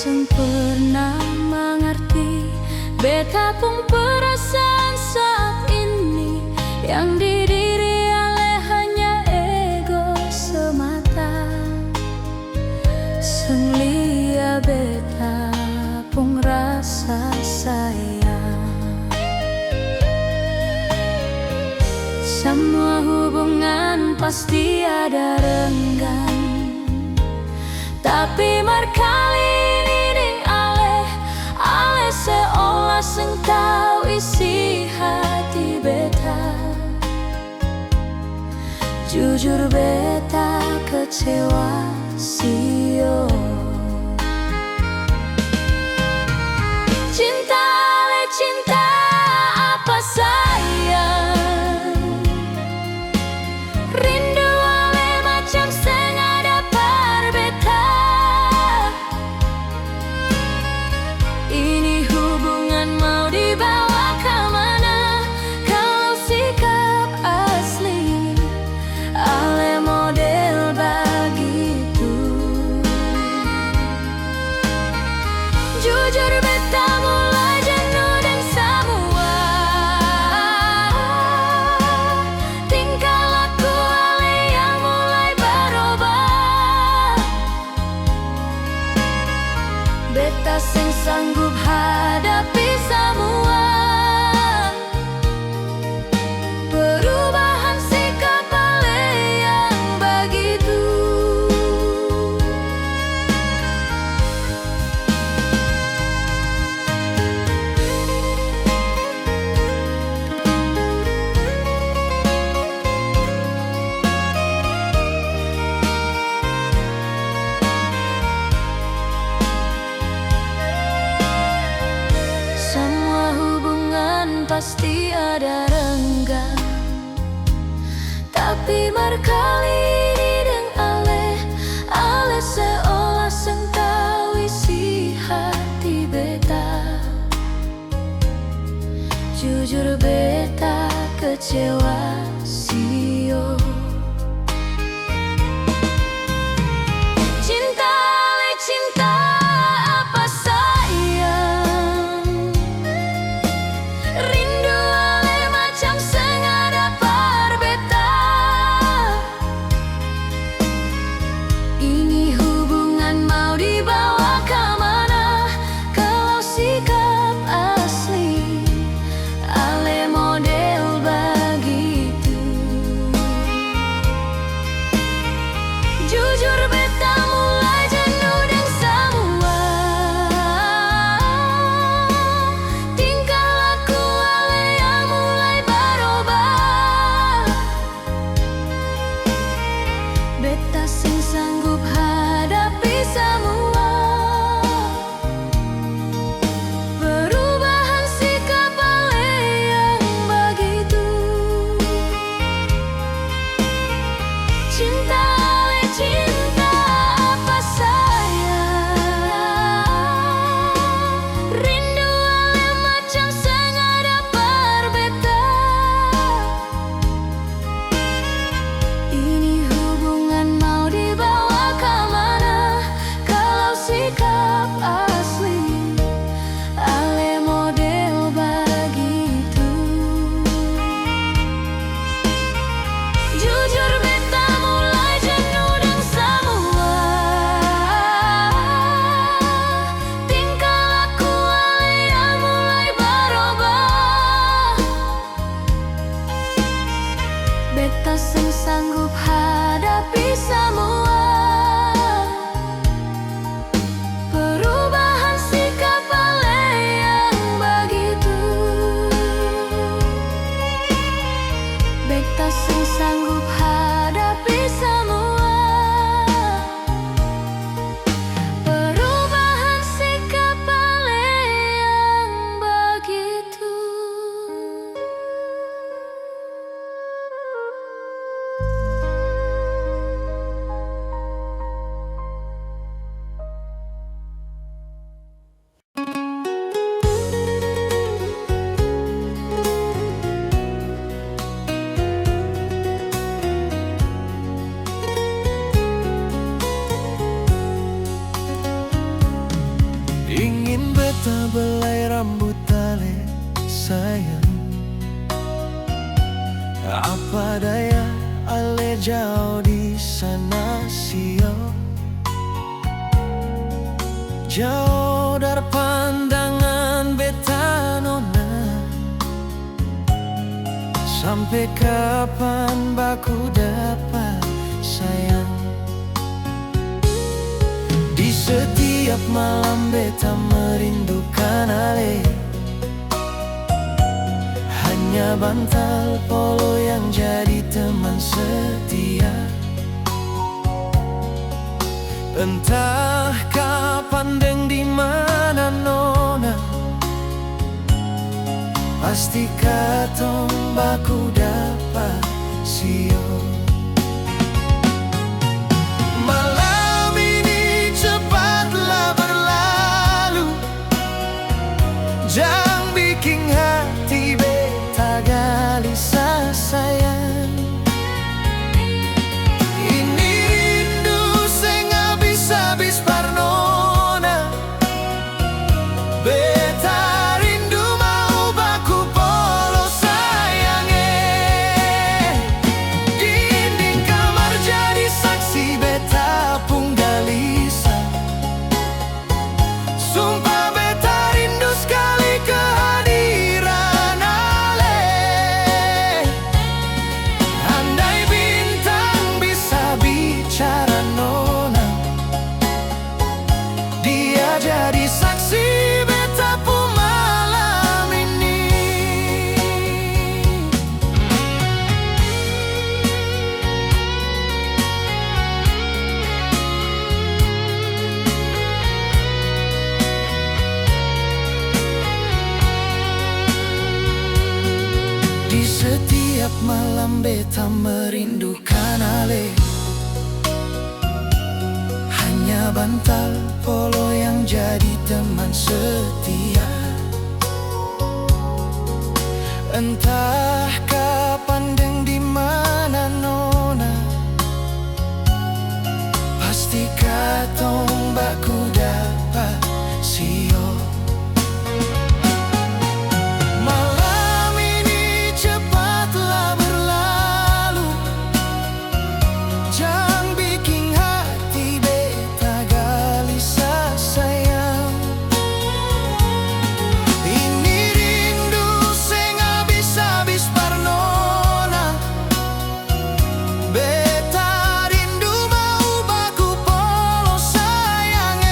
seng pernah mengerti betapun perasaan saat ini yang didiri oleh hanya ego semata. Seng lia betapun rasa sayang. Semua hubungan pasti ada renggang, tapi markali ini ding ale seolah seng tahu isi hati beta. Jujur beta kecewa sio. Cinta le cinta apa sayang, rindu ale macam seng ada perbeta. Ini hubungan mau dibawa kemana kalau sikap asli ale model begitu. Jujur beta mulai jenuh dan semua tingkah laku ale yang mulai berubah. Beta sing sanggup hadapi semua perubahan sikap ale yang begitu. Semua hubungan pasti ada renggang, tapi markali ini deng ale seolah seng tahu isi hati beta. Jujur beta kecewa sio. Cinta le cinta apa sayang, rindu ale macam seng ada perbeta. Ini hubungan mau dibawa kemana kalau sikap asli ale model begitu. Tak belai rambut tali sayang, apa daya ale jauh di sana sio, jauh dari pandangan beta nona. Sampai kapan baku dapat sayang? Di setiap malam beta merindukan ale, hanya bantal polo yang jadi teman setia. Entah kapan deng di mana nona, pasti katong baku dapat sio. Malam ini cepatlah berlalu, jangan bikin hati beta gelisah sayang. Ini rindu seng habis-habis parnona, beta rindu mau baku polo sayang. Dinding kamar jadi saksi beta pun gelisah. Sumpah beta rindu sekali kehadiran ale. Andai bintang bisa bicara nona, dia jadi saksi beta pun malam ini. Di setiap malam beta merindukan ale, hanya bantal polo yang jadi teman setia. Entah kapan deng di mana nona, pasti katong baku dapat sio. Malam ini cepatlah berlalu, jangan bikin hati beta gelisah sayang. Ini rindu seng habis-habis parnona, beta rindu mau baku polo sayang.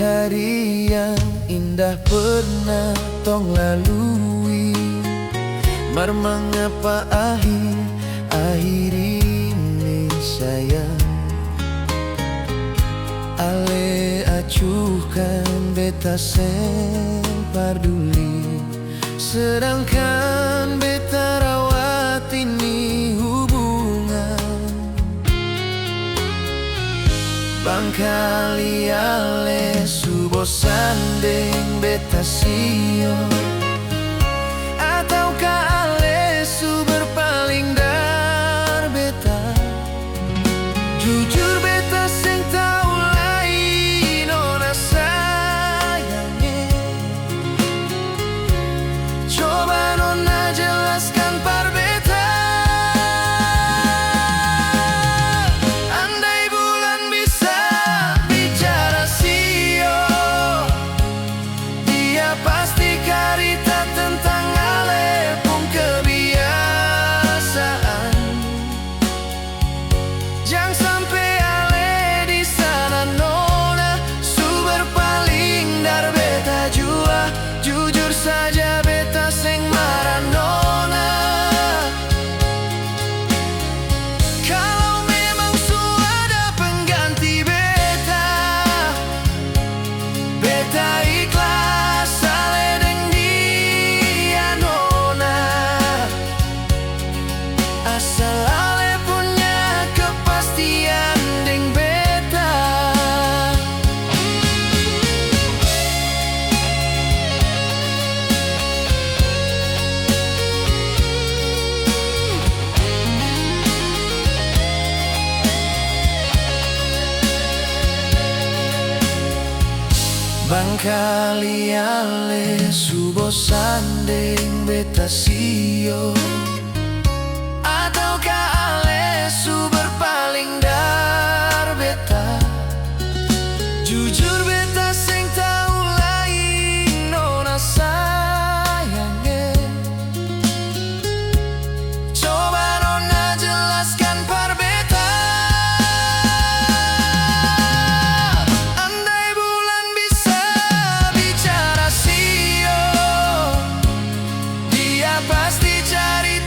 hari-hari yang indah pernah tong lalui. Mar mengapa akhir ini sayang? Ale acuhkan beta sen parduli, sedangkan beta rawat ini hubungan. Bangkali ale su bosan deng beta sio, ataukah ale su berpaling dar beta? Jujur beta seng tau lain nona sayangnya. Coba nona jelaskan par beta. Andai bulan bisa bicara sio, dia pasti carita tentang ale pun kebiasaan. Jangan sampai ale di sana nona su berpaling dar beta jua. Jujur saja beta seng marah nona. Kalau memang su ada pengganti beta, beta ikhlas ale deng dia nona. Asal ale punya kepastian deng beta. Bangkali ale su bosan deng beta sio, ataukah ale su berpaling dar beta? Jujur beta seng tau lain nona sayangnya. Coba nona jelaskan par beta. Andai bulan bisa bicara sio, dia pasti cari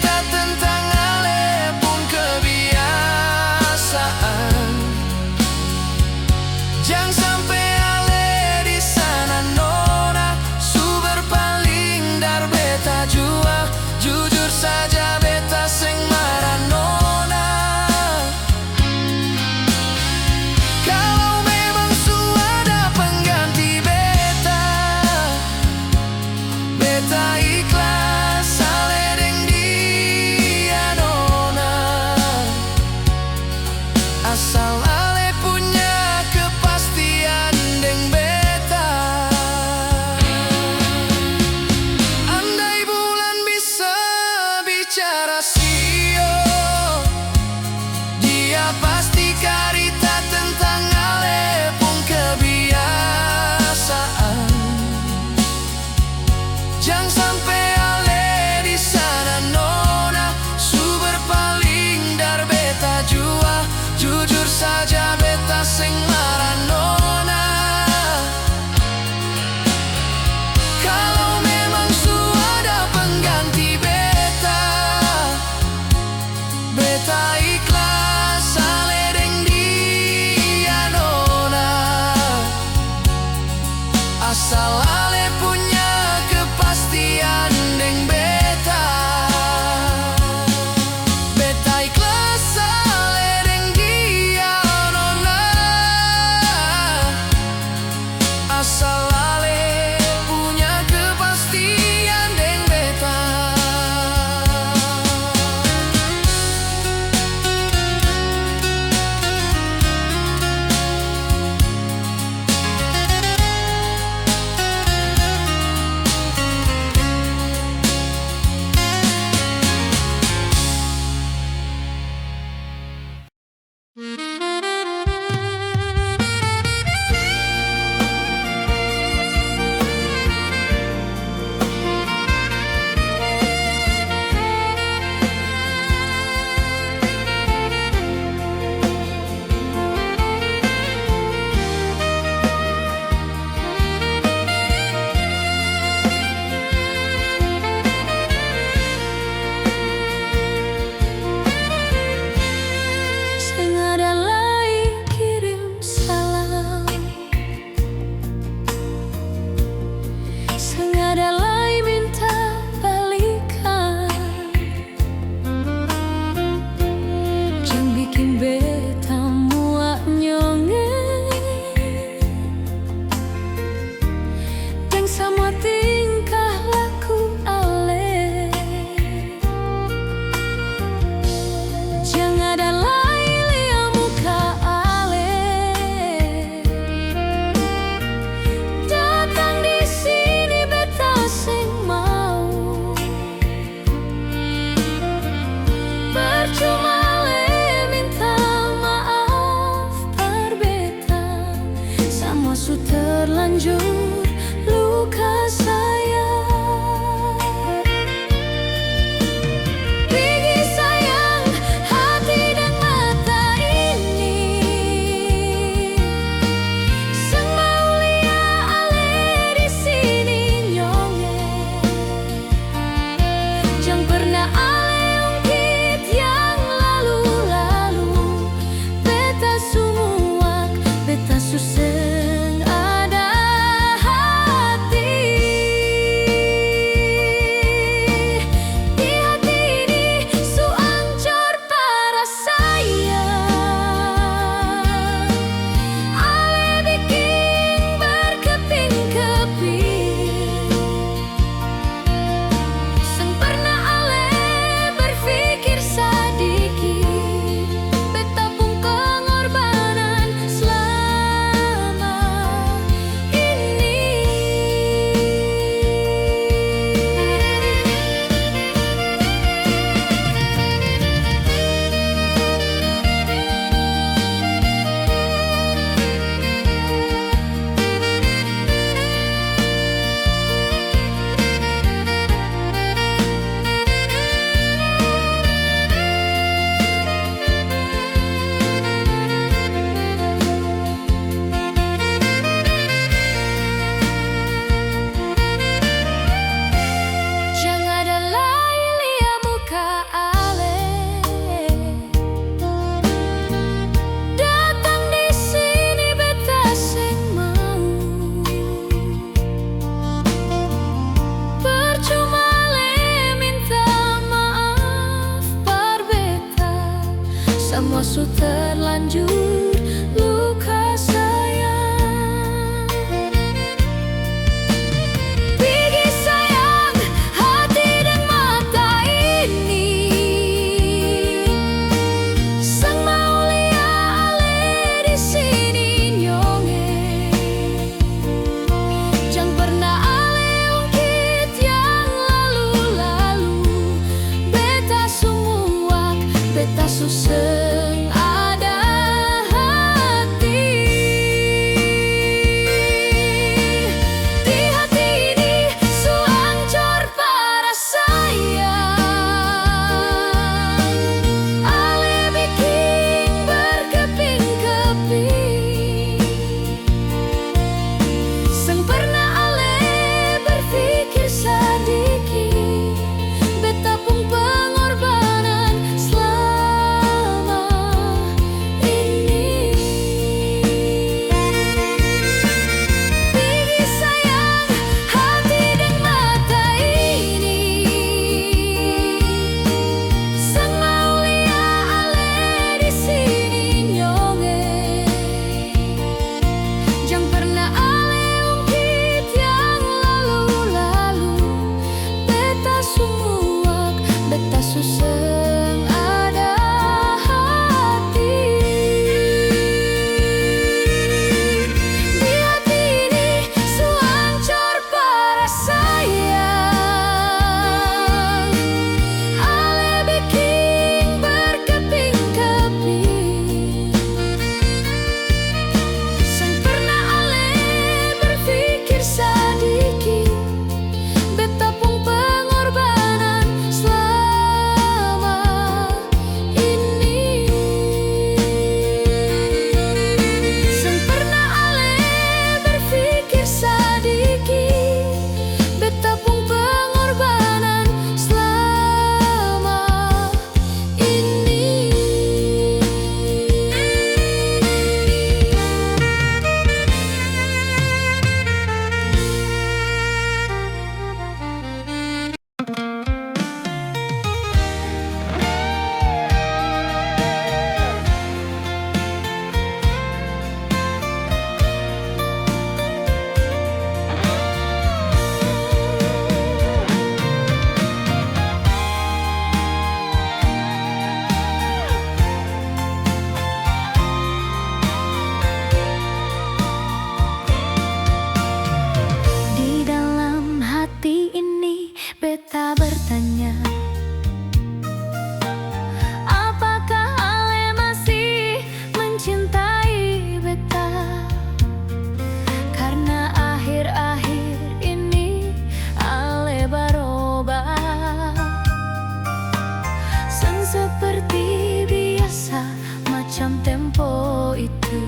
itu.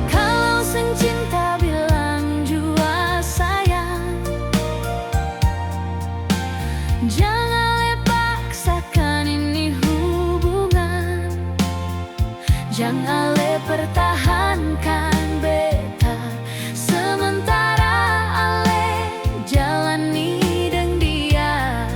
Kalau sing cinta bilang jua sayang, jangan le paksakan ini hubungan, jangan le pertahankan beta sementara ale jalani deng dia.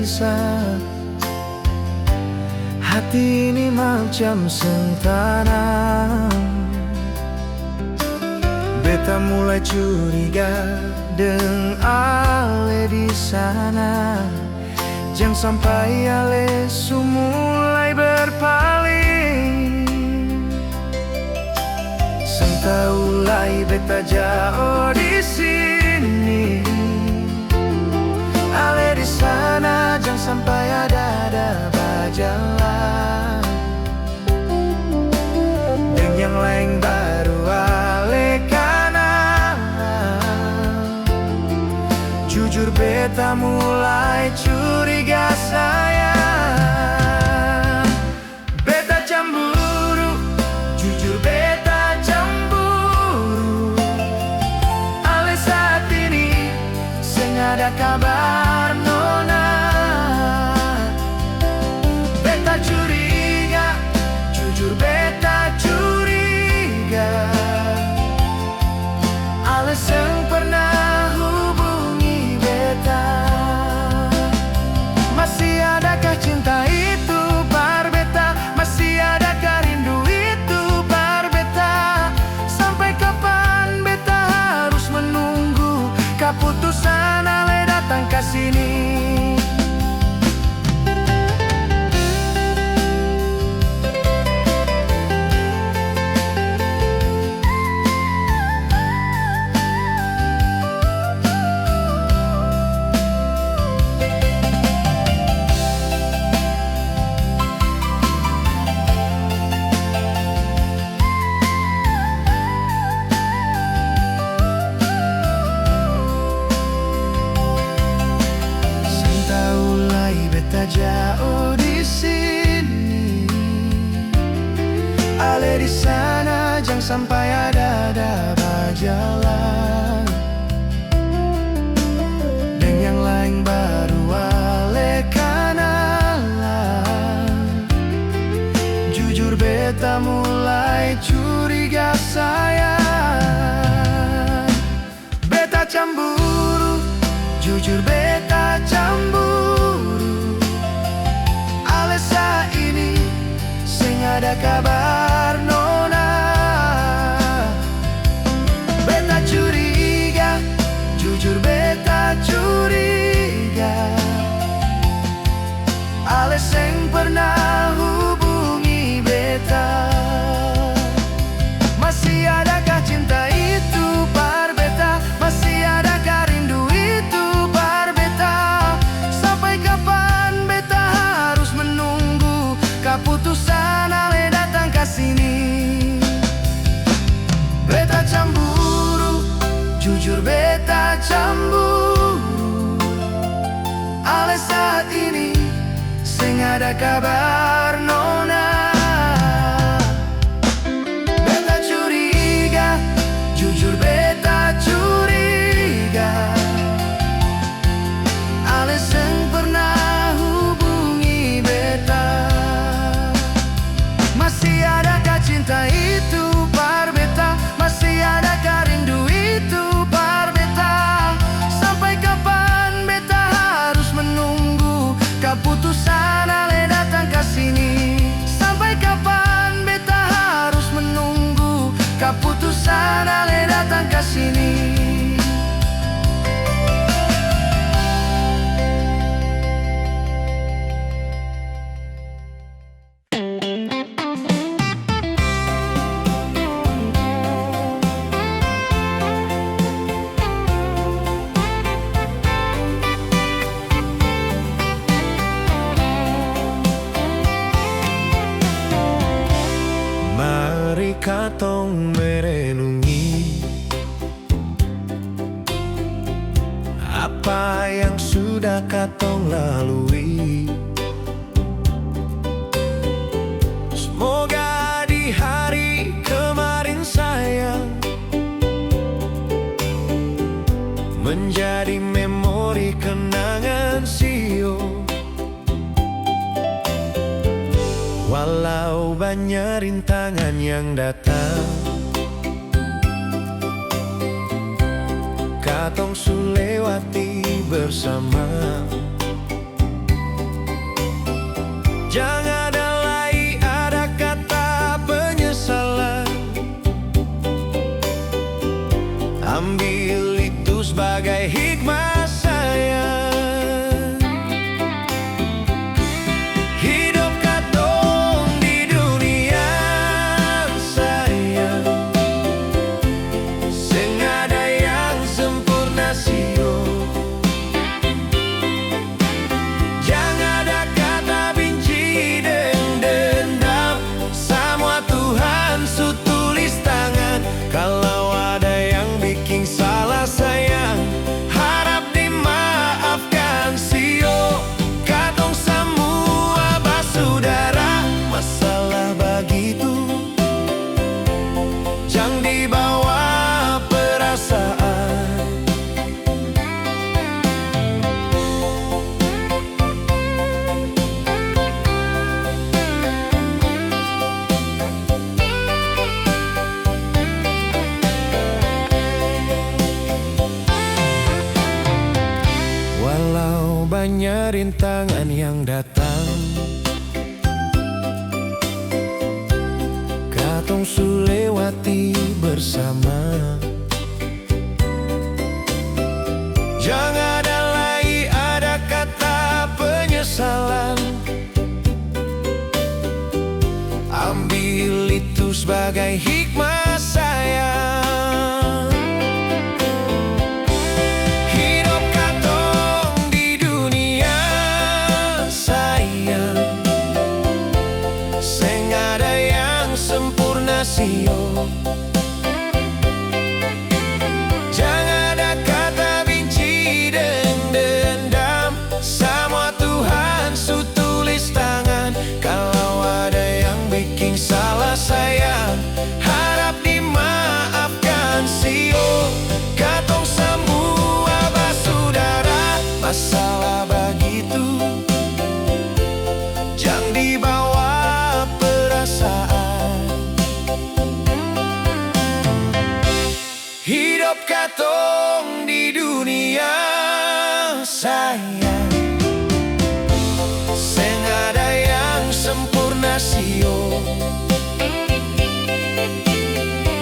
gelisah. Hati ini macam sentana. Beta mulai curiga dengan ale di sana. Jangan sampai ale su mulai berpaling. Sentaulai beta jauh di sini. Ale di sana jangan sampai ada berjalan. Dan yang lain baru ale kanan. Jujur beta mulai curiga sayang. Beta cemburu, jujur beta cemburu. Ale saat ini seng ada kabar nona. Beta curiga, jujur beta curiga. Ale seng pernah hubungi beta. Masih adakah cinta itu par beta? Masih adakah rindu itu par beta? Sampai kapan beta harus menunggu keputusan ale datang ke sini? Jauh di sini, ale di sana jangan sampai ada berjalan. Dan yang lain baru ale kenalan. Jujur beta mulai curiga sayang. Beta cemburu, jujur beta cemburu. Saat ini sing ada kabar nona. Beta curiga, jujur beta curiga. Ale sing pernah hubungi beta. Masih adakah cinta itu par beta? Masih adakah rindu itu par beta? Sampai kapan beta harus menunggu keputusan ale datang ke sini? Beta cemburu, jujur beta cemburu. Ale saat ini sing ada kabar nona. Beta curiga, jujur beta curiga. Ale seng pernah hubungi beta. Masih adakah cinta itu par beta? Masih adakah rindu itu par beta? Sampai kapan beta harus menunggu keputusan ale datang ke sini? Sampai kapan beta harus menunggu keputusan ale datang ke sini? Mari katong merenungi apa yang sudah katong lalui. Semoga di hari kemarin sayang menjadi memori kenangan sio. Walau banyak rintangan yang datang, katong sulewati bersama. Jangan ada lagi ada kata penyesalan. Ambil itu sebagai hikmah sayang. Hidup katong di dunia sayang, sing ada yang sempurna sio. Jangan ada kata benci dan dendam. Semua Tuhan su tulis tangan. Kalau ada yang bikin salah sayang, harap dimaafkan sio. Katong semua basudara, masalah begitu jangan dibawa perasaan. Walau banyak rintangan yang datang, katong su lewati bersama. Jangan ada lagi ada kata penyesalan. Ambil itu sebagai hikmah sayang. Hidup katong di dunia sayang, seng ada yang sempurna sio. Jangan ada kata benci dan dendam. Semua Tuhan su tulis tangan. Kalau ada yang bikin salah sayang, harap dimaafkan sio. Katong semua basudara, masalah begitu jangan dibawa perasaan. Hidup katong di dunia sayang, seng ada yang sempurna sio.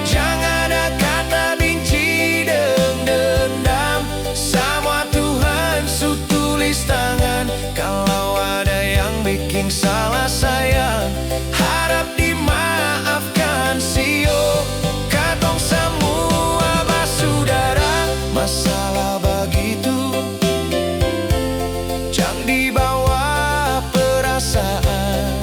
Jangan ada kata benci dan dendam. Semua Tuhan su tulis tangan. Kalau ada yang bikin salah sayang, harap dimaafkan sio. Katong semua basudara, masalah begitu jangan dibawa perasaan.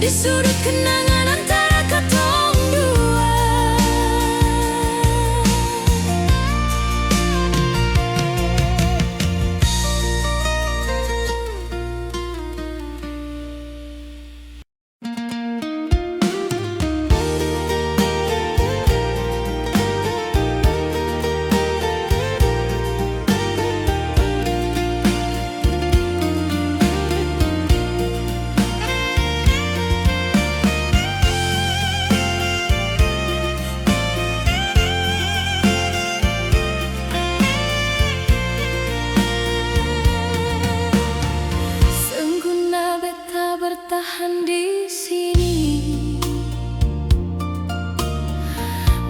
di sudut kenangan antara katong dua. Sengguna beta bertahan di sini,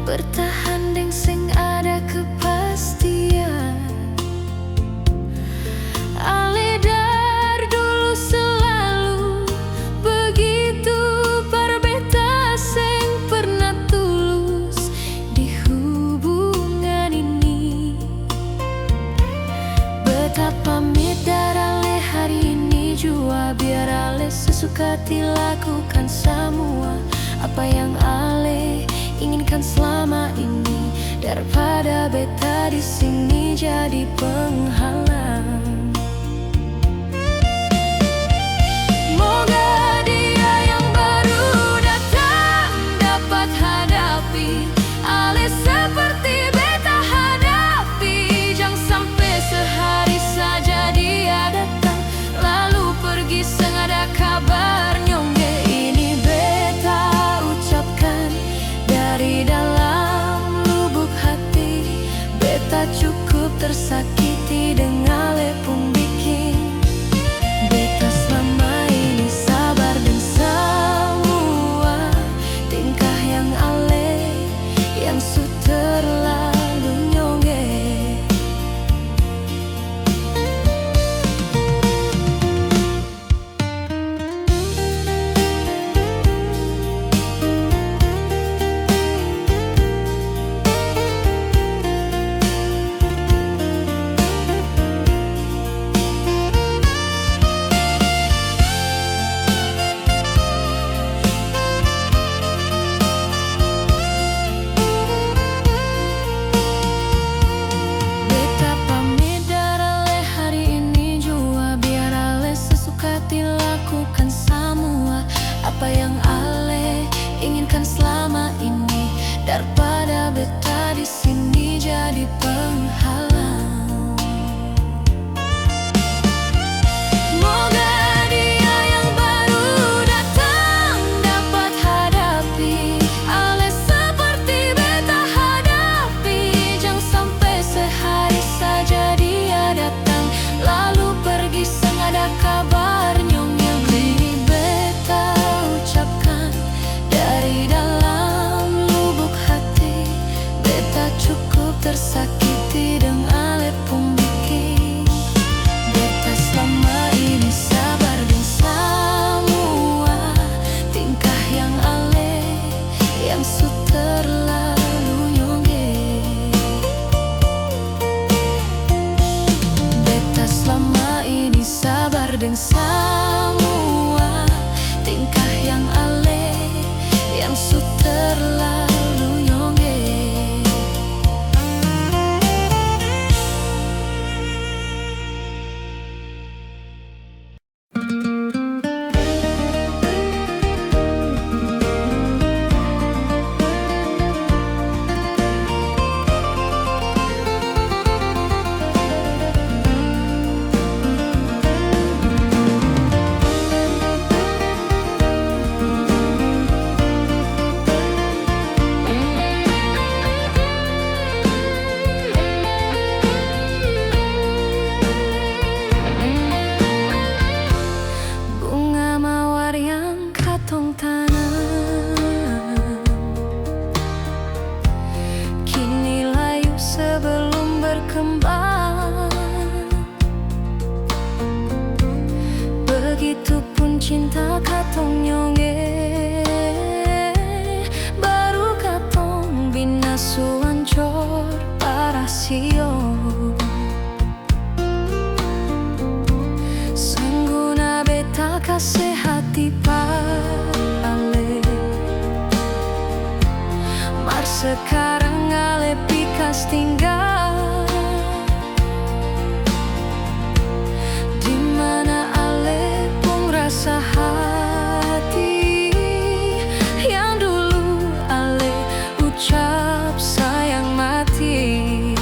bertahan deng sing ada kepastian. Ale dari dulu selalu begitu, par beta sing pernah tulus di hubungan ini. Beta pamit dari ale hari ini jua, biar ale sesuka dilakukan semua apa yang ale inginkan selama ini, daripada beta di sini jadi penghalang. Moga dia yang baru datang dapat hadapi ale seperti beta hadapi. Jangan sampai sehari saja dia datang lalu pergi sengaja kabar nyongge. Ini beta ucapkan dari dalam lubuk hati, beta cukup tersakiti dengan ale pun bikin beta selama ini sabar dan semua tingkah yang ale yang su terlalu nyongge. Beta pamit dari ale hari ini jua, biar ale sesuka dilakukan semua apa yang ale inginkan selama ini, daripada beta di sini jadi penghalang. Moga dia yang baru datang dapat hadapi ale seperti beta hadapi. Jangan sampai sehari saja dia datang lalu pergi sengaja kabar nyong-nyong. Ini beta ucapkan dari dalam lubuk hati, beta cukup tersakiti sekarang ale pikas tinggal, dimana ale pun rasa hati yang dulu ale ucap sayang mati.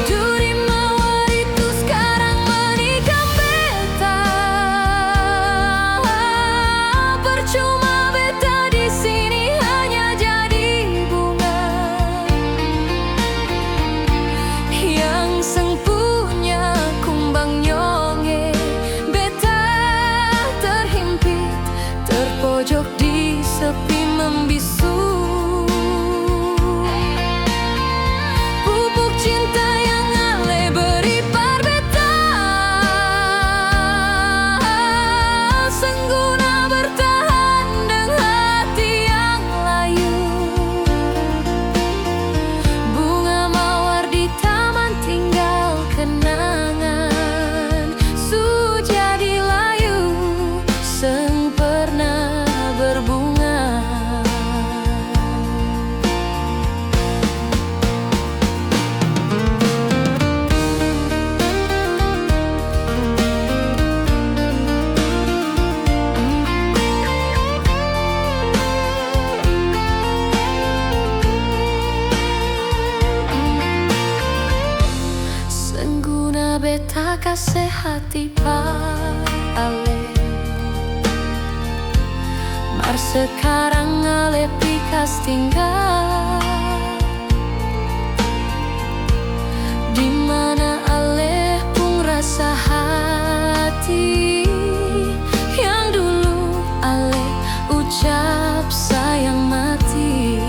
Duri mawar itu sekarang menikam beta, percuma beta di sini hanya jadi bunga yang sempurna kumbang nyonge. Beta terhimpit terpojok di sepi membisu, pupuk cinta yang ale beri par beta sengguna bertahan dengan hati yang layu. Bunga mawar di taman tinggal kenangan, su jadi layu seng pernah berbunga. Sengguna beta kasih hati par ale, mar sekarang ale pikas tinggal, dimana ale pun rasa hati yang dulu ale ucap sayang mati.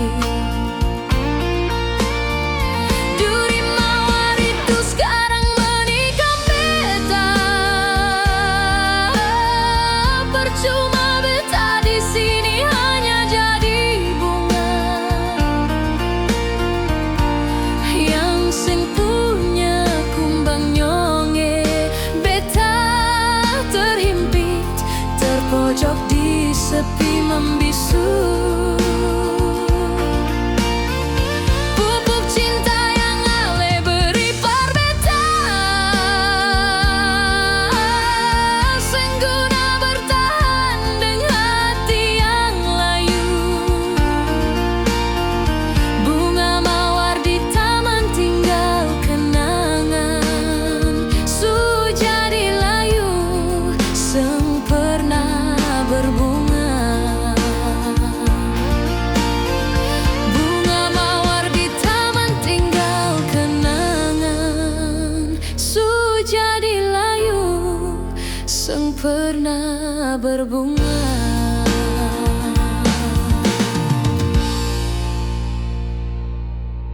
Duri mawar itu sekarang menikam beta, percuma beta di sini hanya jadi bunga yang sing punya kumbang nyonge. Beta terhimpit terpojok di sepi membisu, pupuk cinta yang ale beri par beta sengguna bertahan dengan hati yang layu. Bunga mawar di taman tinggal kenangan, su jadi layu seng pernah berbunga. Bunga mawar di taman tinggal kenangan, su jadi layu seng pernah berbunga.